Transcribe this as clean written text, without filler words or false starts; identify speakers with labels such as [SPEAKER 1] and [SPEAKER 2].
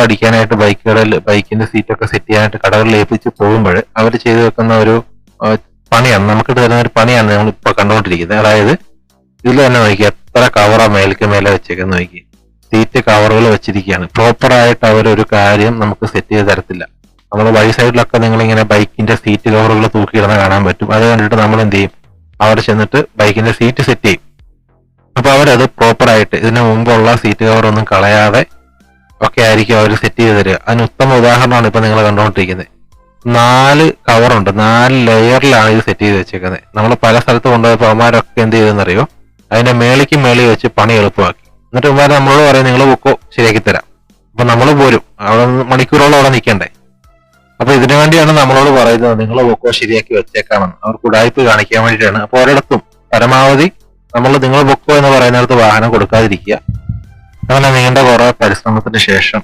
[SPEAKER 1] അടിക്കാനായിട്ട് ബൈക്കിന്റെ സീറ്റൊക്കെ സെറ്റ് ചെയ്യാനായിട്ട് കടകളിൽ ഏൽപ്പിച്ച് പോകുമ്പോൾ അവർ ചെയ്തു വെക്കുന്ന ഒരു പണിയാണ്, നമുക്ക് തരുന്ന ഒരു പണിയാണ് നമ്മൾ ഇപ്പൊ കണ്ടുകൊണ്ടിരിക്കുന്നത്. അതായത് ഇതിൽ തന്നെ നോക്കി എത്ര കവറാ മേലേക്ക് മേലെ വെച്ചേക്കെന്ന് നോക്കി, സീറ്റ് കവറുകൾ വെച്ചിരിക്കുകയാണ്. പ്രോപ്പറായിട്ട് അവരൊരു കാര്യം നമുക്ക് സെറ്റ് ചെയ്ത് തരത്തില്ല. നമ്മൾ വഴി സൈഡിലൊക്കെ നിങ്ങളിങ്ങനെ ബൈക്കിന്റെ സീറ്റ് കവറുകൾ തൂക്കിയിടുന്ന കാണാൻ പറ്റും. അത് കണ്ടിട്ട് നമ്മൾ എന്ത് ചെയ്യും, അവിടെ ചെന്നിട്ട് ബൈക്കിന്റെ സീറ്റ് സെറ്റ് ചെയ്യും. അപ്പൊ അവരത് പ്രോപ്പറായിട്ട് ഇതിനു മുമ്പുള്ള സീറ്റ് കവർ ഒന്നും കളയാതെ ഒക്കെ ആയിരിക്കും അവർ സെറ്റ് ചെയ്ത് തരിക. അതിന് ഉത്തമ ഉദാഹരണമാണ് ഇപ്പൊ നിങ്ങൾ കണ്ടുകൊണ്ടിരിക്കുന്നത്. 4 കവറുണ്ട്, 4 ലെയറിലാണ് ഇത് സെറ്റ് ചെയ്ത് വെച്ചേക്കുന്നത്. നമ്മൾ പല സ്ഥലത്ത് കൊണ്ടുപോയപ്പോൾ അവന്മാരൊക്കെ എന്ത് ചെയ്തെന്നറിയോ, അതിന്റെ മേളിൽ വെച്ച് പണി എളുപ്പമാക്കി. എന്നിട്ട് അവന്മാർ നമ്മളോട് പറയും നിങ്ങൾ ബുക്കോ ശരിയാക്കി തരാം. അപ്പൊ നമ്മൾ പോരും, അവിടെ മണിക്കൂറോളം അവിടെ നിൽക്കണ്ടേ. അപ്പൊ ഇതിനു വേണ്ടിയാണ് നമ്മളോട് പറയുന്നത് നിങ്ങൾ ബുക്കോ ശരിയാക്കി വെച്ചേക്കാമെന്ന്. അവർക്ക് ഉടായ്പ് കാണിക്കാൻ വേണ്ടിയിട്ടാണ്. അപ്പൊ ഒരിടത്തും പരമാവധി നിങ്ങൾ ബുക്കോ എന്ന് പറയുന്നിടത്ത് വാഹനം കൊടുക്കാതിരിക്കുക. അങ്ങനെ നീണ്ട കുറെ പരിശ്രമത്തിന് ശേഷം